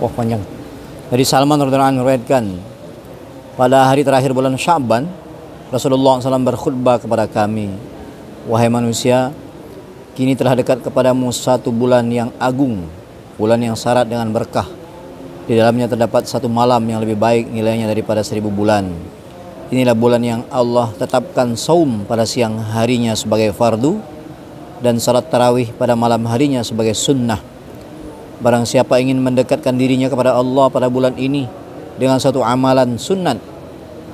Wah, panjang. Dari Salman radhiyallahu anhu meriwayatkan, pada hari terakhir bulan Sya'ban, Rasulullah SAW berkhutbah kepada kami, wahai manusia, kini telah dekat kepadamu satu bulan yang agung, bulan yang syarat dengan berkah. Di dalamnya terdapat satu malam yang lebih baik nilainya daripada 1000 bulan. Inilah bulan yang Allah tetapkan saum pada siang harinya sebagai fardu dan salat tarawih pada malam harinya sebagai sunnah. Barang siapa ingin mendekatkan dirinya kepada Allah pada bulan ini dengan satu amalan sunnat,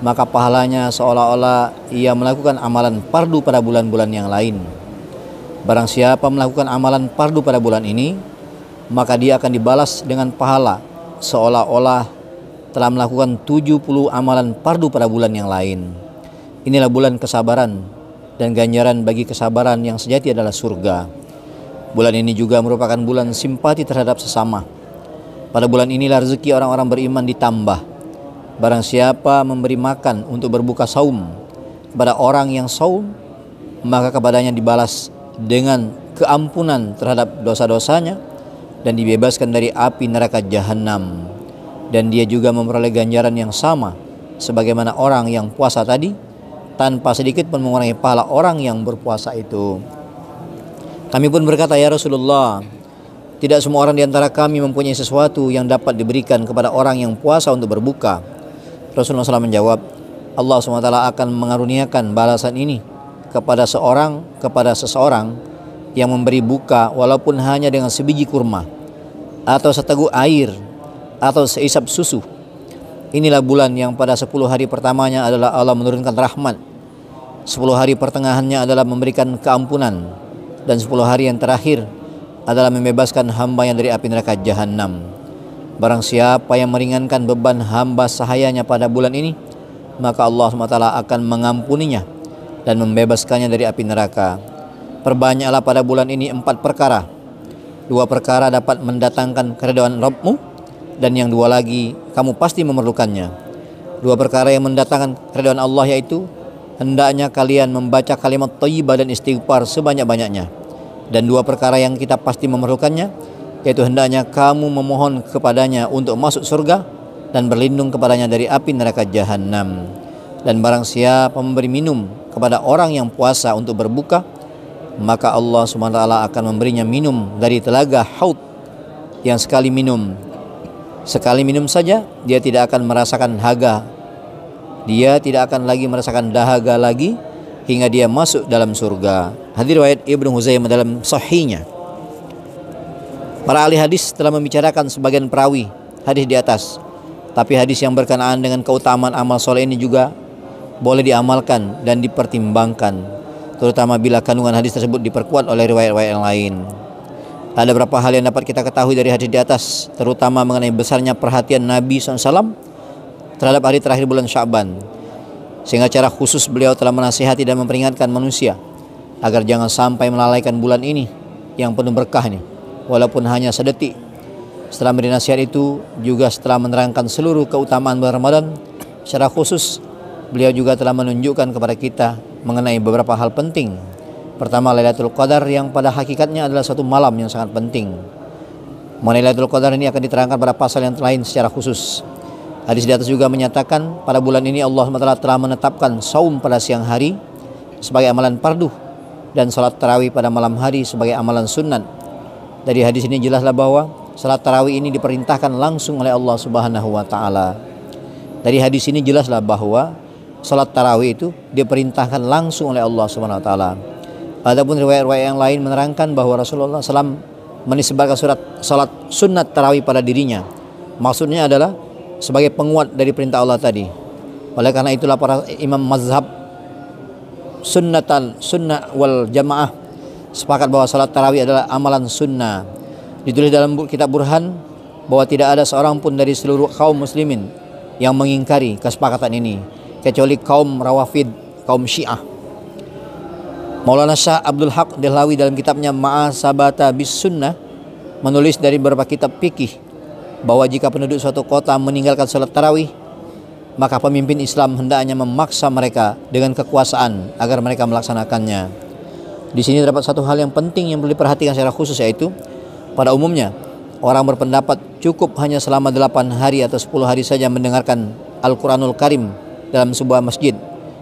maka pahalanya seolah-olah ia melakukan amalan fardu pada bulan-bulan yang lain. Barang siapa melakukan amalan fardu pada bulan ini, maka dia akan dibalas dengan pahala seolah-olah telah melakukan 70 amalan fardu pada bulan yang lain. Inilah bulan kesabaran, dan ganjaran bagi kesabaran yang sejati adalah surga. Bulan ini juga merupakan bulan simpati terhadap sesama. Pada bulan inilah rezeki orang-orang beriman ditambah. Barang siapa memberi makan untuk berbuka saum kepada orang yang saum, maka kepadanya dibalas dengan keampunan terhadap dosa-dosanya dan dibebaskan dari api neraka jahanam. Dan dia juga memperoleh ganjaran yang sama sebagaimana orang yang puasa tadi, tanpa sedikit pun mengurangi pahala orang yang berpuasa itu. Kami pun berkata, ya Rasulullah, tidak semua orang di antara kami mempunyai sesuatu yang dapat diberikan kepada orang yang puasa untuk berbuka. Rasulullah SAW menjawab, Allah SWT akan mengaruniakan balasan ini kepada seseorang yang memberi buka walaupun hanya dengan sebiji kurma atau seteguk air atau seisap susu. Inilah bulan yang pada 10 hari pertamanya adalah Allah menurunkan rahmat, 10 hari pertengahannya adalah memberikan keampunan, dan 10 hari yang terakhir adalah membebaskan hambanya dari api neraka jahanam. Barang siapa yang meringankan beban hamba sahayanya pada bulan ini, maka Allah SWT akan mengampuninya dan membebaskannya dari api neraka. Perbanyaklah pada bulan ini 4 perkara. 2 perkara dapat mendatangkan keridhaan Rabbmu, dan yang 2 lagi kamu pasti memerlukannya. 2 perkara yang mendatangkan keridhaan Allah yaitu hendaknya kalian membaca kalimat thayyibah dan istighfar sebanyak-banyaknya. Dan 2 perkara yang kita pasti memerlukannya yaitu hendaknya kamu memohon kepadanya untuk masuk surga dan berlindung kepadanya dari api neraka jahanam. Dan barang siapa memberi minum kepada orang yang puasa untuk berbuka, maka Allah SWT akan memberinya minum dari telaga Haud yang sekali minum saja dia tidak akan merasakan haga. Dia tidak akan lagi merasakan dahaga lagi hingga dia masuk dalam surga. Hadis riwayat Ibnu Huzaimah dalam sahihnya. Para ahli hadis telah membicarakan sebagian perawi hadis di atas, tapi hadis yang berkenaan dengan keutamaan amal soleh ini juga boleh diamalkan dan dipertimbangkan, terutama bila kandungan hadis tersebut diperkuat oleh riwayat-riwayat yang lain. Ada beberapa hal yang dapat kita ketahui dari hadis di atas, terutama mengenai besarnya perhatian Nabi SAW terhadap hari terakhir bulan Sya'ban, sehingga secara khusus beliau telah menasihati dan memperingatkan manusia agar jangan sampai melalaikan bulan ini yang penuh berkah ini, walaupun hanya sedetik. Setelah memberi nasihat itu, juga setelah menerangkan seluruh keutamaan bulan Ramadan, secara khusus beliau juga telah menunjukkan kepada kita mengenai beberapa hal penting. Pertama, Lailatul Qadar yang pada hakikatnya adalah satu malam yang sangat penting. Mengenai Lailatul Qadar ini akan diterangkan pada pasal yang lain secara khusus. Hadis di atas juga menyatakan pada bulan ini Allah SWT telah menetapkan saum pada siang hari sebagai amalan fardu dan salat tarawih pada malam hari sebagai amalan sunnat. Dari hadis ini jelaslah bahwa salat tarawih ini diperintahkan langsung oleh Allah Subhanahu wa taala. Dari hadis ini jelaslah bahwa salat tarawih itu diperintahkan langsung oleh Allah Subhanahu wa taala. Adapun riwayat-riwayat yang lain menerangkan bahwa Rasulullah SAW menisbahkan salat sunnat tarawih pada dirinya. Maksudnya adalah sebagai penguat dari perintah Allah tadi. Oleh karena itulah para imam mazhab sunnah wal jamaah sepakat bahwa salat tarawih adalah amalan sunnah. Ditulis dalam kitab Burhan bahwa tidak ada seorang pun dari seluruh kaum muslimin yang mengingkari kesepakatan ini, kecuali kaum Rawafid, kaum Syiah. Maulana Syah Abdul Haq Dehlawi dalam kitabnya Ma'asabata bis Sunnah menulis dari beberapa kitab fikih bahwa jika penduduk suatu kota meninggalkan salat tarawih, maka pemimpin Islam hendaknya memaksa mereka dengan kekuasaan agar mereka melaksanakannya. Di sini terdapat satu hal yang penting yang perlu diperhatikan secara khusus, yaitu pada umumnya orang berpendapat cukup hanya selama 8 hari atau 10 hari saja mendengarkan Al-Quranul Karim dalam sebuah masjid,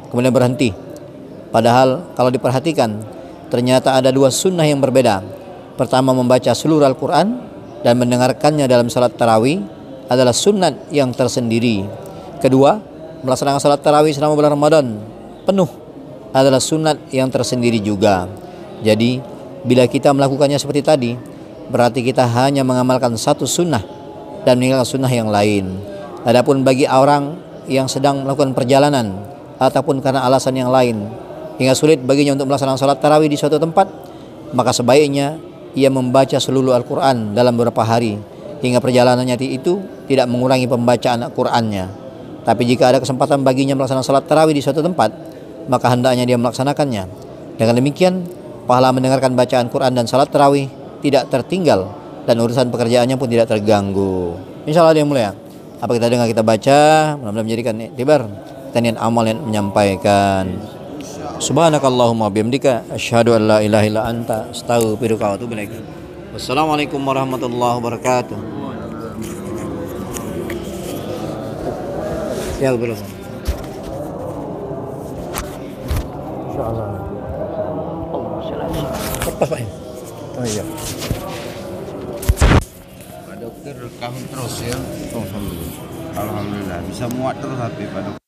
kemudian berhenti. Padahal kalau diperhatikan, ternyata ada 2 sunnah yang berbeda. Pertama, membaca seluruh Al-Quran dan mendengarkannya dalam salat tarawih adalah sunnat yang tersendiri. Kedua, melaksanakan salat tarawih selama bulan Ramadan penuh adalah sunnat yang tersendiri juga. Jadi, bila kita melakukannya seperti tadi, berarti kita hanya mengamalkan satu sunnah dan meninggalkan sunnah yang lain. Adapun bagi orang yang sedang melakukan perjalanan ataupun karena alasan yang lain hingga sulit baginya untuk melaksanakan salat tarawih di suatu tempat, maka sebaiknya ia membaca seluruh Al-Quran dalam beberapa hari hingga perjalanannya itu tidak mengurangi pembacaan Al-Qurannya. Tapi jika ada kesempatan baginya melaksanakan salat tarawih di suatu tempat, maka hendaknya dia melaksanakannya. Dengan demikian, pahala mendengarkan bacaan Quran dan salat tarawih tidak tertinggal dan urusan pekerjaannya pun tidak terganggu. Insyaallah yang mulia, apa kita dengar kita baca, mudah-mudahan menjadikan iktibar kita niat amal yang menyampaikan. Subhanakallahumma bihamdika asyhadu an la ilaha illa anta astaghfiruka wa atubu ilaik. Wassalamualaikum warahmatullahi wabarakatuh. Ya belum. Insyaallah. Lepas Pak. Oh iya. Pak Dokter rekam terus ya. Alhamdulillah. Alhamdulillah bisa muat terus HP Pak Dokter.